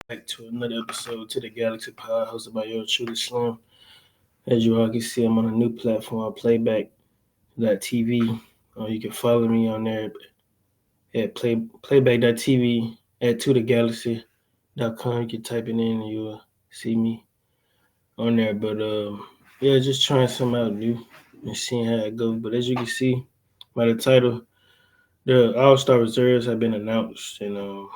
back to another episode to the Galaxy Pod hosted by your truly Slim. As you all can see, I'm on a new platform, playback.tv. You can follow me on there at playback.tv at to the galaxy.com. You can type it in and you'll see me on there. But yeah, just trying something out new and seeing how it goes. But as you can see by the title, the All Star reserves have been announced, and I'm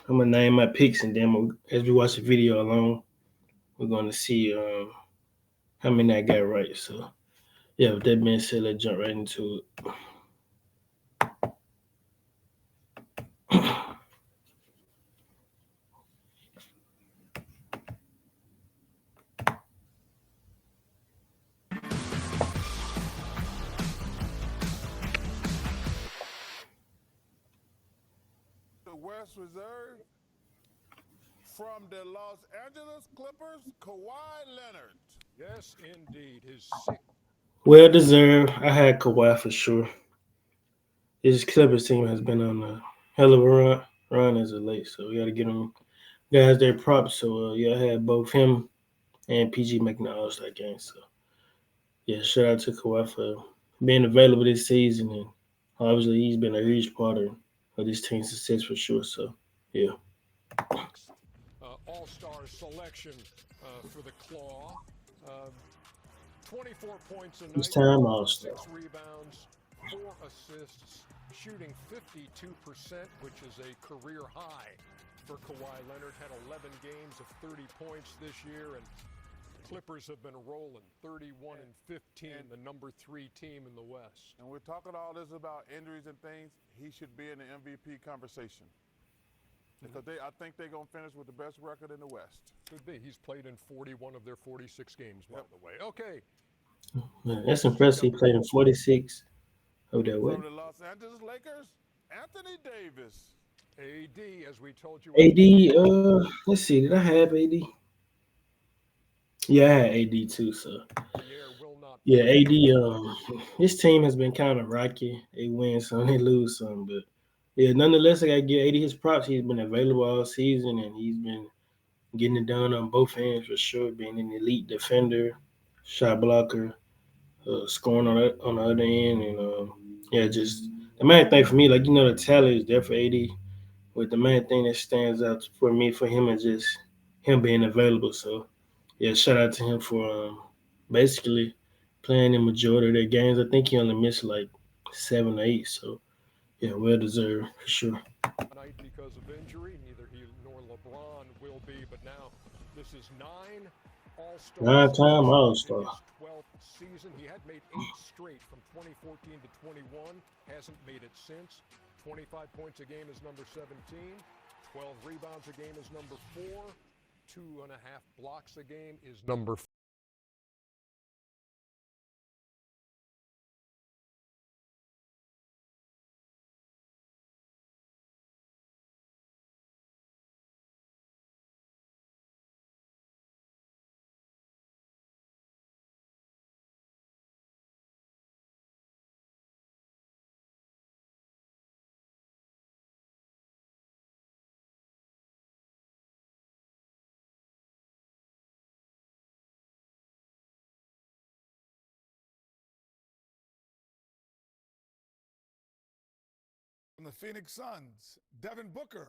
gonna name my picks, and then as we watch the video along, we're gonna see how many I got right. So yeah, with that being said, let's jump right into it. The West Reserve from the Los Angeles Clippers, Kawhi Leonard. Yes, indeed. Well deserved. I had Kawhi for sure. This Clippers team has been on a hell of a run as of late, so we got to get them guys their props. So yeah, I had both him and PG making the All Star game. So yeah, shout out to Kawhi for being available this season, and obviously he's been a huge part of this team's success for sure. So yeah. All-star selection for the Claw. 24 points a This night, time All Star. 6 rebounds, 4 assists, shooting 52%, which is a career high for Kawhi Leonard. Had 11 games of 30 points this year, and Clippers have been rolling 31 and 15, the number 3 team in the West. And we're talking all this about injuries and things. He should be in the MVP conversation. Because I think they're going to finish with the best record in the West. Could be. He's played in 41 of their 46 games, by the way. Okay. Man, that's impressive. He played in 46 of that way. From the Los Angeles Lakers, Anthony Davis. AD, as we told you. AD, let's see. Did I have AD? Yeah, I had AD too. So yeah, AD. His team has been kind of rocky. They win some, they lose some, but yeah, nonetheless, I gotta give AD his props. He's been available all season, and he's been getting it done on both ends for sure. Being an elite defender, shot blocker, scoring on the other end, and yeah, just the main thing for me, like the talent is there for AD. But the main thing that stands out for me for him is just him being available. So yeah, shout out to him for basically playing the majority of their games. I think he only missed like 7 or 8. So yeah, well deserved for sure. Tonight because of injury, neither he nor LeBron will be. But now this is 9 All-Star. 9-time All-Star. 12th season. He had made 8 straight from 2014 to 21. Hasn't made it since. 25 points a game is number 17. 12 rebounds a game is number 4. 2.5 blocks a game is number 4. From the Phoenix Suns, Devin Booker.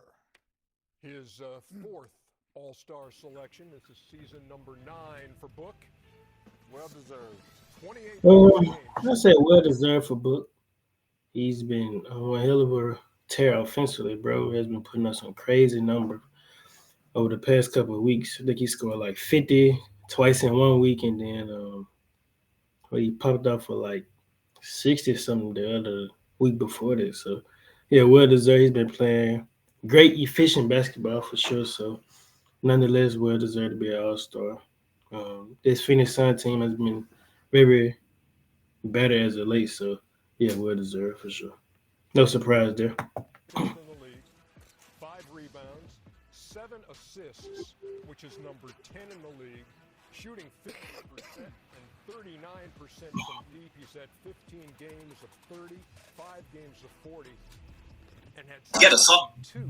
His 4th All-Star selection. This is season number 9 for Book. Well deserved. 28 I said well deserved for Book. He's been on a hell of a tear offensively, bro. He has been putting up some crazy numbers over the past couple of weeks. I think he scored like 50 twice in 1 week, and then he popped up for like 60 something the other week before that. So yeah, well deserved. He's been playing great, efficient basketball for sure. So nonetheless, well deserved to be an All-Star. This Phoenix Sun team has been very better as of late. So yeah, well deserved for sure. No surprise there. in the league, 5 rebounds, 7 assists, which is number 10 in the league, shooting 50% and 39% from deep. He's had 15 games of 30, 5 games of 40, and had 2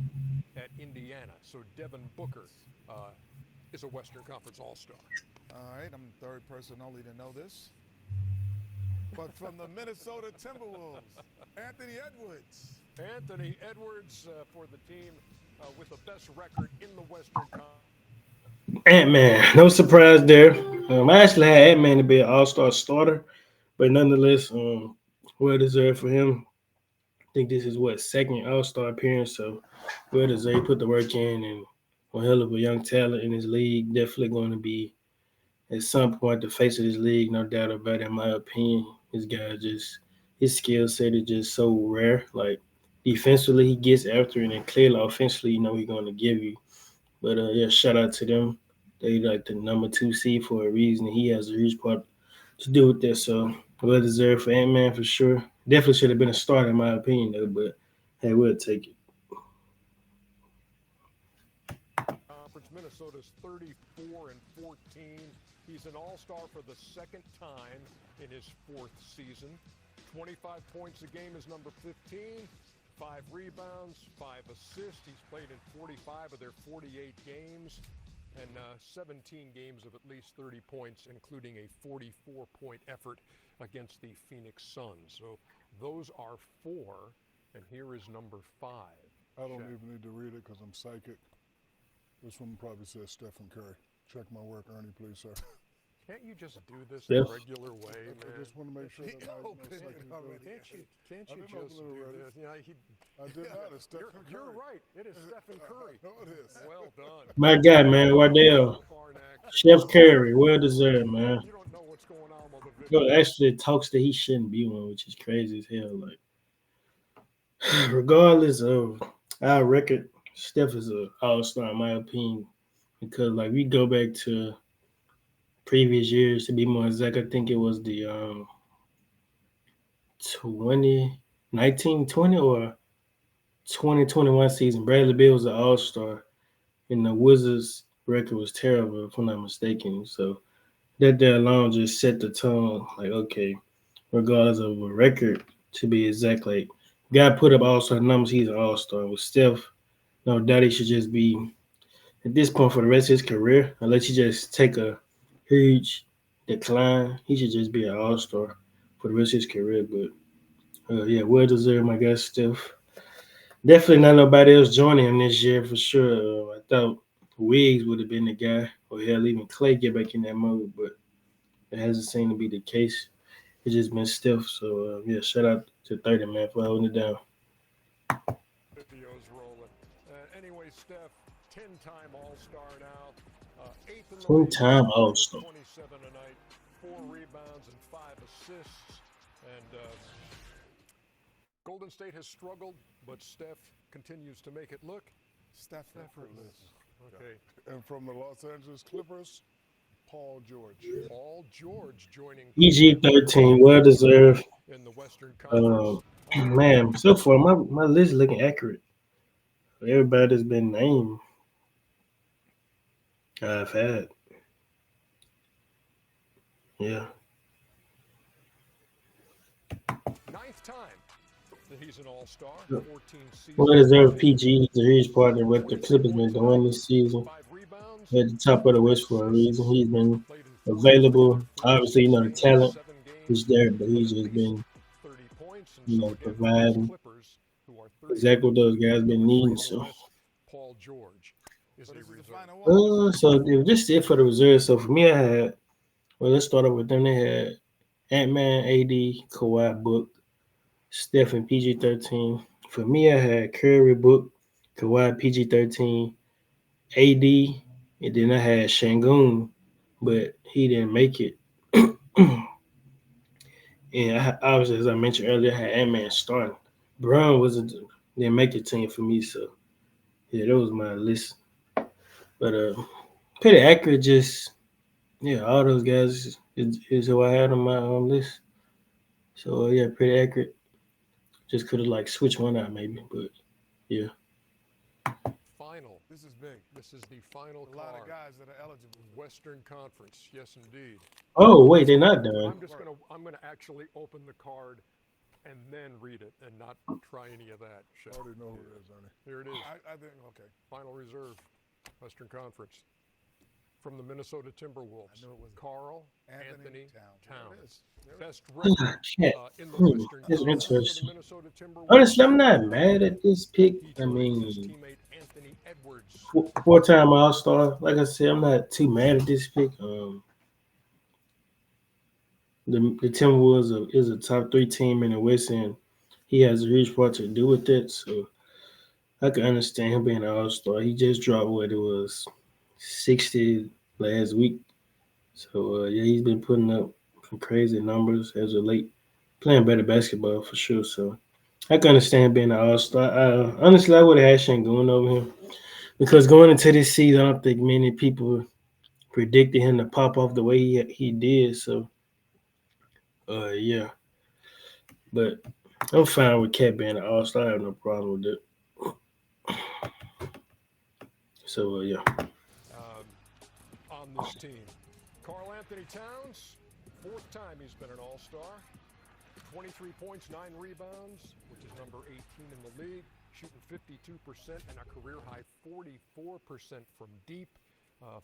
at Indiana. So Devin Booker is a Western Conference All-Star. All right, I'm the third person only to know this. But from the Minnesota Timberwolves, Anthony Edwards. Anthony Edwards for the team with the best record in the Western Conference. Ant-Man, no surprise there. I actually had Ant-Man to be an all-star starter, but nonetheless, well deserved for him. I think this is what second all-star appearance, so well deserved. He put the work in, and one hell of a young talent in his league. Definitely going to be at some point the face of this league, no doubt about it. In my opinion, this guy just his skill set is just so rare. Like defensively, he gets after it, and clearly offensively, he's going to give you. But yeah, shout out to them. They like the number 2 seed for a reason. He has a huge part to do with that. So well deserved for Ant Man for sure. Definitely should have been a starter in my opinion though. But hey, we'll take it. Conference Minnesota's 34-14. He's an all-star for the second time in his fourth season. 25 points a game is number 15. 5 rebounds, 5 assists. He's played in 45 of their 48 games and 17 games of at least 30 points, including a 44-point effort against the Phoenix Suns. So those are 4, and here is number 5. I don't even need to read it because I'm psychic. This one probably says Stephen Curry. Check my work, Ernie, please, sir. Can't you just do this Yeah. in a regular way, man? I just want to make sure that Can't you just do this? Yeah, I did not. It's Stephen Curry. you're right. It is Stephen Curry. No, it is. Well done. My guy, man, Wardell. Chef Curry, well deserved, man. You don't know what's going on with the video. Actually talks that he shouldn't be one, which is crazy as hell. Like regardless of our record, Steph is an all-star in my opinion. Because like we go back to previous years, to be more exact, I think it was the 2019-20 or 2021 season. Bradley Beal was an all-star, and the Wizards' record was terrible, if I'm not mistaken. So that there alone just set the tone. Like, okay, regardless of a record, to be exact, like guy put up all-star numbers, he's an all-star. With Steph, no doubt he should just be at this point for the rest of his career, unless he just take a huge decline, he should just be an all-star for the rest of his career. But yeah, well deserved, my guy Steph. Definitely not nobody else joining him this year for sure. I thought Wiggs would have been the guy, or hell, even Clay get back in that mode, but it hasn't seemed to be the case. It's just been Steph. So yeah, shout out to 30 man for holding it down. Video's rolling. Anyway, Steph, 10-time All-Star now. 8th in the 10-time All-Star. 27 tonight, 4 rebounds and 5 assists. And Golden State has struggled, but Steph continues to make it look Steph effortless. Okay. And from the Los Angeles Clippers, Paul George. Paul George joining PG-13, well deserved. in the Western Conference. Man, so far my list is looking accurate. Everybody that's been named, I've had. Yeah. 9th time that he's an all-star. 14 seasons. Well deserved PG. He's a huge part of what the Clippers been doing this season. 5 rebounds. At the top of the West for a reason. He's been available. Obviously, the talent is there, but he's just been, 30 points and providing Clippers, who are 30 exactly what those guys been needing. So, Paul George is a reserve. so just it for the reserves. So for me, I had. Well, let's start off with them. They had Ant-Man, AD, Kawhi booked, Steph and PG-13. For me, I had Curry booked, Kawhi PG-13, AD, and then I had Şengün, but he didn't make it. And obviously, as I mentioned earlier, I had Ant-Man starting. Brown didn't make the team for me, so yeah, that was my list. But pretty accurate. Just yeah, all those guys is who I had on my list. So yeah, pretty accurate. Just could have like switched one out maybe, but yeah. Final. This is big. This is the final A lot card. of guys that are eligible. Western Conference. Yes, indeed. Oh wait, they're not done. I'm gonna actually open the card and then read it and not try any of that. I already know who it is, Ernie. Here it is. I think, okay. Final reserve, Western Conference. From the Minnesota Timberwolves, I knew it was Carl Anthony Towns. There it is. Best record Cat. in the Western That's Conference for the interesting. Minnesota Timberwolves. Honestly, I'm not mad at this pick. He I joins his mean, teammate Anthony Edwards. four-time All-Star. Like I said, I'm not too mad at this pick. The Timberwolves is a top 3 team in the West, and he has a huge part to do with that. So I can understand him being an All-Star. He just dropped what it was 60 last week. So yeah, he's been putting up some crazy numbers as of late, playing better basketball for sure. So I can understand him being an All-Star. Honestly, I would have had Shane going over him because going into this season, I don't think many people predicted him to pop off the way he did. So yeah, but I'm fine with Cat being an All-Star. I have no problem with it. So yeah. On this team, Karl Anthony Towns, 4th time he's been an All-Star. 23 points, 9 rebounds, which is number 18 in the league, shooting 52% and a career-high 44% from deep.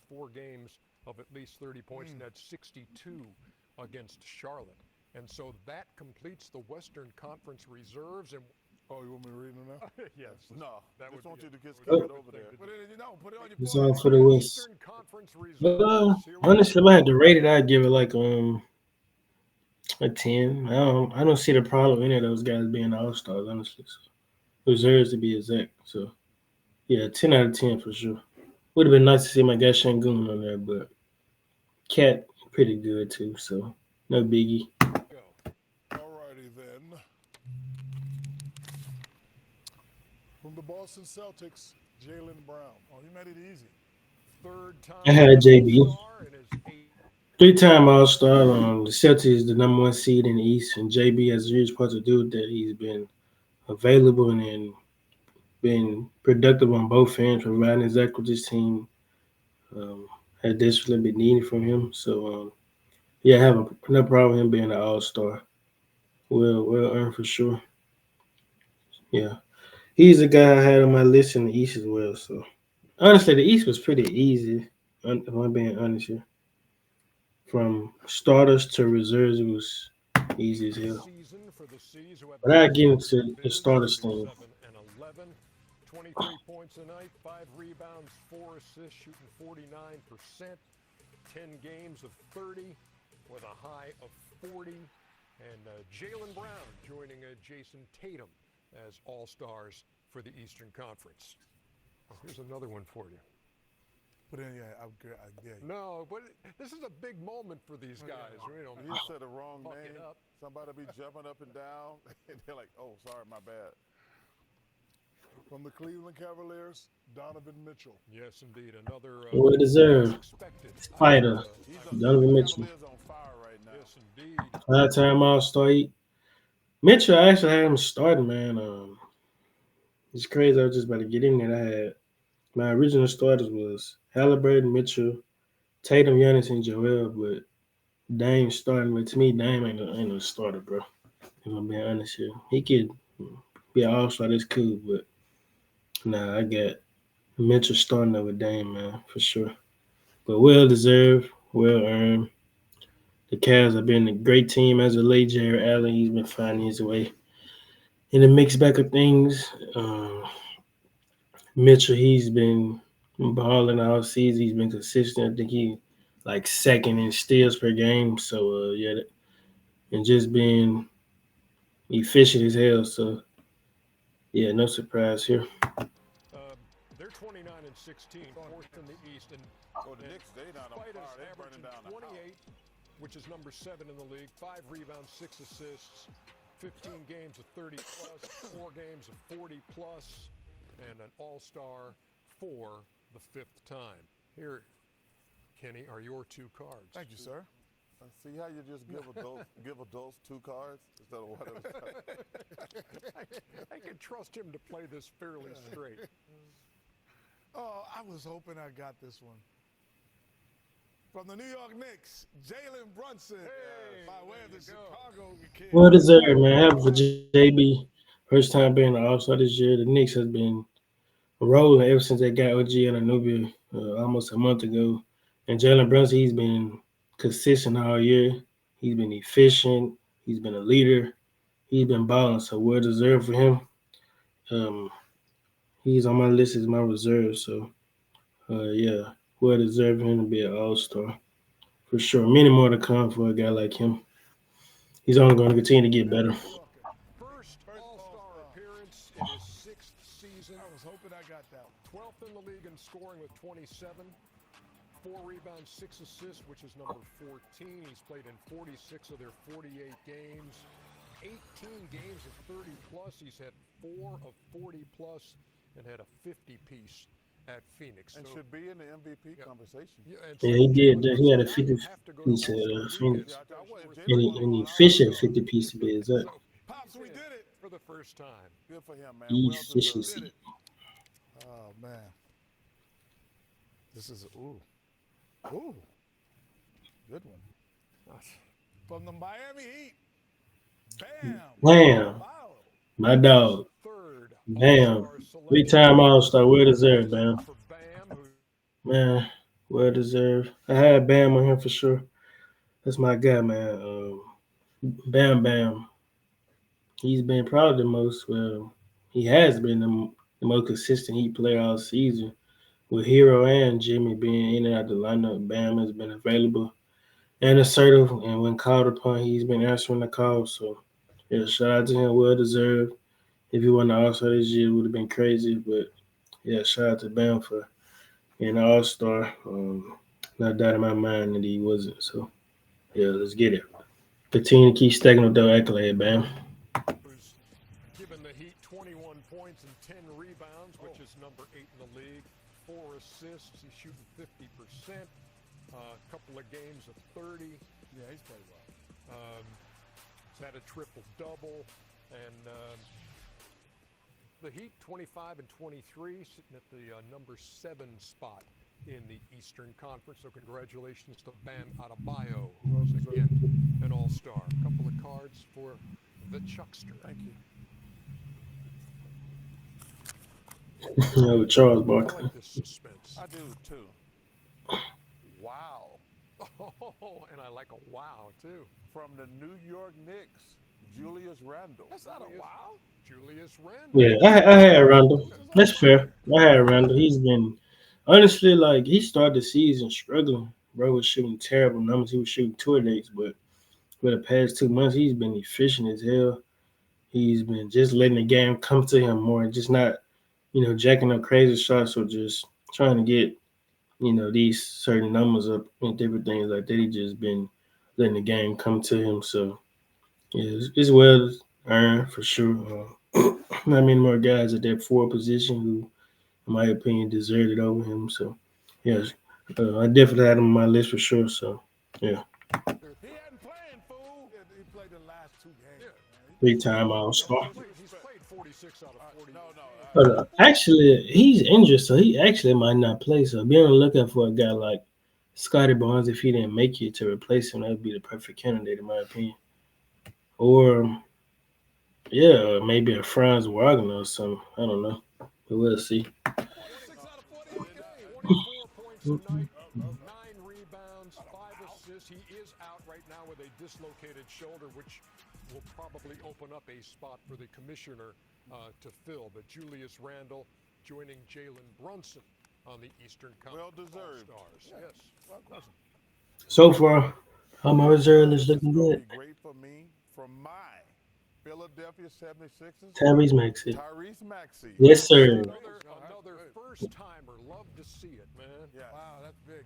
4 games of at least 30 points, and that's 62 against Charlotte. And so that completes the Western Conference reserves. And Oh, you want me to read it now? yes, No, that just would want be you to just that would keep be it a over good there. thing to Put do. it, put it on your It's board. all for the West. Eastern Conference But reserves. Here we honestly, go. if I had to rate it, I'd give it like a 10. I don't see the problem in any of those guys being All Stars. Honestly, so, deserves to be exact. So yeah, 10 out of 10 for sure. Would have been nice to see my guy Shangoon on there, but Cat pretty good too. So no biggie. Go. Alrighty then. From the Boston Celtics, Jaylen Brown. Oh, he made it easy. 3rd time I had JB. All-Star in his 8th. 3-time All Star. The Celtics is the number 1 seed in the East, and JB has a huge part to do with that. He's been available and been productive on both ends, providing exactly what this team had desperately been needing from him. So yeah, I have no problem with him being an All Star. Well earned for sure. Yeah, he's the guy I had on my list in the East as well. So honestly, the East was pretty easy. If I'm being honest here, from starters to reserves, it was easy as hell. Season for the Seas, who have But the I best get record in into the starters thing. 37 and 11. 23 points a night, 5 rebounds, 4 assists, shooting 49%. 10 games of 30 with a high of 40. And Jaylen Brown joining Jason Tatum as All-Stars for the Eastern Conference. Oh, here's another one for you. Put in, yeah, No, but this is a big moment for these guys. You know, You said the wrong fuck name. it up. Somebody be jumping up and down, and they're like, "Oh, sorry, my bad." From the Cleveland Cavaliers, Donovan Mitchell. Yes, indeed, another Well deserved. expected Spider. He's Donovan the Mitchell. Cavaliers on fire right now. Yes, indeed. 5-time All Star. Mitchell, I actually had him starting, man. It's crazy. I was just about to get in there. I had my original starters was Halliburton, Mitchell, Tatum, Giannis, and Joel, but Dame starting. But to me, Dame ain't no starter, bro. If I'm being honest here, he could be an All Star. That's cool, but nah, I got Mitchell starting over Dame, man, for sure. But well deserved, well earned. The Cavs have been a great team as of late. Jared Allen, he's been finding his way in the mixed bag of things. Mitchell, he's been balling all season. He's been consistent. I think he like second in steals per game. So yeah, and just being efficient as hell. So yeah, no surprise here. They're 29 and 16, fourth in the East, and Oh, the Knicks, they not on Spiders fire. They're averaging burning down the 28, house. which is number 7 in the league, 5 rebounds, 6 assists, 15 games of 30 plus, 4 games of 40 plus, and an All-Star for the 5th time. Here, Kenny, are your 2 cards. Thank you, sir. See how you just give adults 2 cards instead of one at a time. I can trust him to play this fairly straight. Oh, I was hoping I got this one. From the New York Knicks, Jalen Brunson. By way of the Chicago Kings. Well deserved, man. Happy for JB. First time being an All-Star this year. The Knicks has been rolling ever since they got OG and Anubia almost a month ago. And Jalen Brunson, he's been consistent all year. He's been efficient. He's been a leader. He's been balling, so well deserved for him. Um, he's on my list as my reserve, so yeah, well deserved for him to be an All Star for sure. Many more to come for a guy like him. He's only going to continue to get better. First All-Star appearance in his sixth season. I was hoping I got that one. 12th in the league in scoring with 27. 4 rebounds, 6 assists, which is number 14. He's played in 46 of their 48 games. 18 games of 30 plus. He's had 4 of 40 plus and had a 50 piece at Phoenix. And should be in the MVP conversation. Yeah, he did. He had a 50 piece at Phoenix. And the efficient 50 piece to be exact. Pops, we did it. For the first time. Good for him, man. Efficiency. Oh, man. This is, ooh, good one. From the Miami Heat, Bam. Bam. Wow. My dog. Third Bam. 3-time All-Star. Well deserved, Bam. for Bam, who Man, well deserved. I had Bam on him for sure. That's my guy, man. Bam Bam. He's been probably the most, well, he has been the most consistent Heat player all season. With Hero and Jimmy being in and out the lineup, Bam has been available and assertive. And when called upon, he's been answering the call. So, yeah, shout out to him. Well deserved. If he won the All-Star this year, it would have been crazy. But, yeah, shout out to Bam for being an All-Star. Not doubt in my mind that he wasn't. So, yeah, let's get it. Continue to keep stacking with that accolade, Bam. who's given the Heat 21 points and 10 rebounds, which is number 8 in the league. 4 assists. He's shooting 50%. A couple of games of 30. Yeah, he's played well. He's had a triple-double. And the Heat, 25 and 23, sitting at the number 7 spot in the Eastern Conference. So congratulations to Bam Adebayo, who is again an All-Star. A couple of cards for the Chuckster. Thank you. Charles I Barkley. like this suspense. I do too. Wow. Oh, and I like a wow, too. From the New York Knicks, Julius Randle. That's not a wow. Julius Randle. Yeah, I had Randall. That's fair. I had Randall. He's been, honestly, like, he started the season struggling. Bro was shooting terrible numbers. He was shooting tour dates, but for the past 2 months, he's been efficient as hell. He's been just letting the game come to him more and just not, jacking up crazy shots or just trying to get, these certain numbers up and different things like that. He just been letting the game come to him. So, yeah, it's well earned for sure. Not many more guys at that 4 position who, in my opinion, deserved it over him. So, yeah, I definitely had him on my list for sure. So, yeah, He hadn't played, fool. He played the last 2 games. Yeah. Man. 3-time All-Star. He's played 46 out of 40. No. But actually, he's injured, so he actually might not play. So be on the lookout for a guy like Scotty Barnes. If he didn't make it to replace him, that would be the perfect candidate, in my opinion. Or, yeah, maybe a Franz Wagner or something. I don't know. But we'll see. 46 out of 48 games. 24 points a night, 9 rebounds, 5 assists. He is out right now with a dislocated shoulder, which will probably open up a spot for the commissioner to fill. But Julius Randle joining Jalen Brunson on the Eastern Conference Well-deserved. All-Stars. Yeah. Yes. Well, question. So far, how my reserve is looking good. Be great for me. From my Philadelphia 76ers, Tyrese Maxey. Tyrese Maxey. Yes, sir. Another first-timer. Love to see it, man. Yes. Wow, that's big.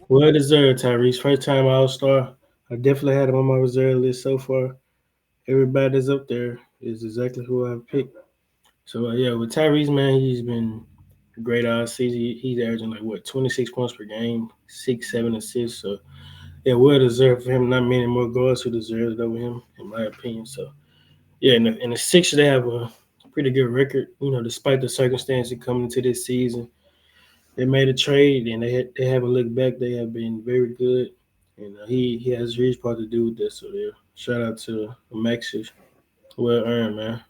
Well deserved, Tyrese. First-time All-Star. I definitely had him on my reserve list so far. Everybody that's up there is exactly who I've picked. So, yeah, with Tyrese, man, he's been great all season. He's averaging, 26 points per game, 6, 7 assists. So, yeah, well deserved for him. Not many more guards who deserve it over him, in my opinion. So, yeah, and the Sixers, they have a pretty good record, despite the circumstances coming into this season. they made a trade and they haven't looked back. They have been very good, and he has a huge part to do with this. So yeah, shout out to Maxis. Well earned, man.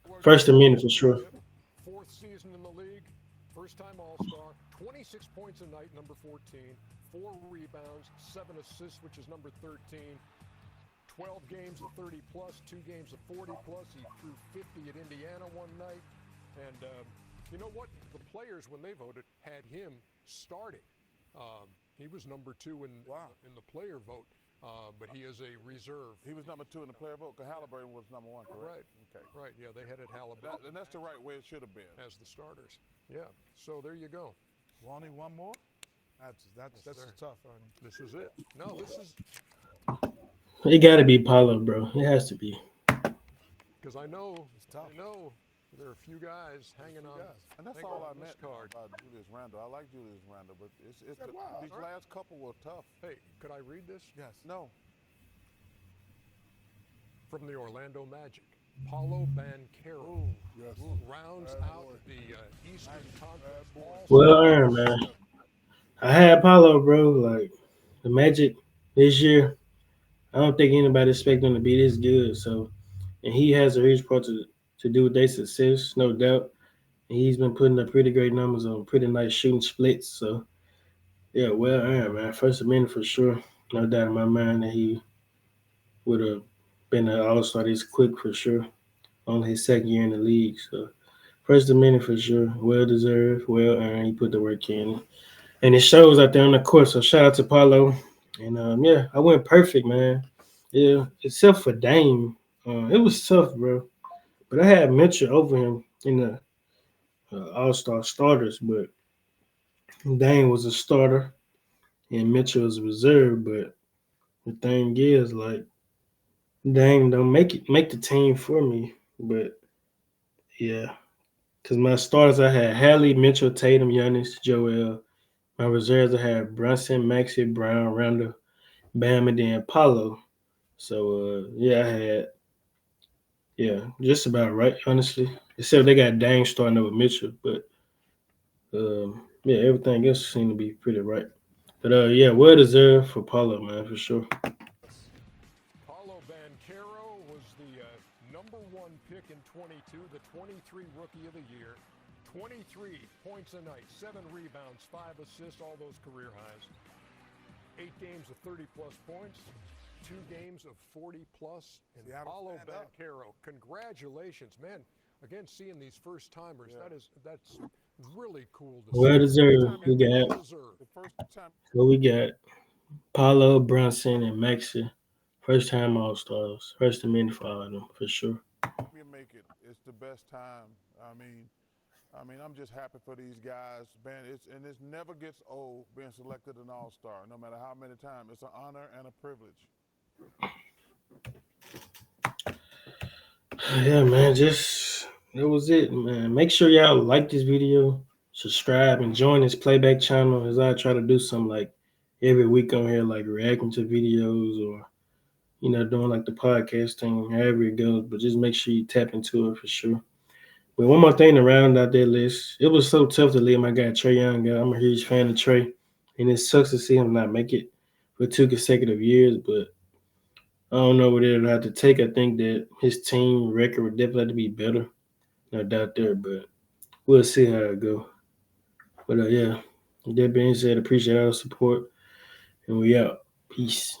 Well, First Joe amendment Ingles, for sure. yep, fourth season in the league, first-time All-Star, 26 points a night, number 14, four rebounds, seven assists, which is number 13, 12 games of 30 plus, two games of 40 plus. He threw 50 at Indiana one night, and you know what? The players, when they voted, had him starting. He was number two in the player vote, but he is a reserve. He was number 2 in the player vote because Halliburton was number 1, correct? Right. Okay. Right. Yeah, they had it Halliburton And that's the right way it should have been. as the starters. Yeah. So there you go. Lonnie, one more? That's sir. tough, Ernie. This is it. No, this is It got to be Paulo, bro. It has to be. because I know. It's tough. I know there are a few guys hanging on. And that's hanging all I on this meant card. about Julius Randle. I like Julius Randle, but wow. these last couple were tough. Hey, could I read this Yes. No. from the Orlando Magic? Paulo Banchero Yes. rounds Bad out boy. the Eastern Conference boy. All-Star Well earned, man. system. I had Paulo, bro. Like the Magic this year, I don't think anybody expect them to be this good. So, and he has a huge part to do with their success, no doubt. And he's been putting up pretty great numbers on pretty nice shooting splits. So, yeah, well earned, man. First amendment for sure. No doubt in my mind that he would have been an All Star this quick for sure. Only his second year in the league. So, first amendment for sure. Well deserved, well earned. He put the work in. And it shows out there on the court. So shout out to Paulo. And yeah, I went perfect, man. Yeah, except for Dame, it was tough, bro. But I had Mitchell over him in the All Star starters, but Dame was a starter and Mitchell was a reserve. But the thing is, like Dame don't make the team for me. But yeah, because my starters I had Hallie, Mitchell, Tatum, Giannis, Joel. My reserves I had Brunson, Maxi, Brown, Randall, Bam, and then Paulo. So yeah, I had just about right, honestly. Except they got Dame starting over Mitchell, but yeah, everything else seemed to be pretty right. But yeah, well deserved for Paulo, man, for sure. Yes. Paulo Banchero was the number one pick in 22, the 23 Rookie of the Year. 23 points a night, 7 rebounds, 5 assists, all those career highs. 8 games of 30-plus points, 2 games of 40-plus. And Seattle Paulo stand up. Banchero, congratulations, man. Again, seeing these first-timers, that's really cool to Well see. deserved. We Well got deserved. The first time what we got Paulo, Brunson, and Maxi. First time All Stars. First amendment for all of them, for sure. you make it, it's the best time. I'm just happy for these guys, man. It never gets old being selected an All-Star, no matter how many times. It's an honor and a privilege. Yeah, man, just that was it, man. Make sure y'all like this video, subscribe, and join this playback channel as I try to do some like every week on here, like reacting to videos or doing like the podcast thing, however it goes. But just make sure you tap into it for sure. But one more thing to round out that list, it was so tough to leave my guy Trey Young out. I'm a huge fan of Trey, and it sucks to see him not make it for 2 consecutive years. But I don't know what it'll have to take. I think that his team record would definitely have to be better. No doubt there, but we'll see how it go. But yeah, with that being said, appreciate all the support, and we out. Peace.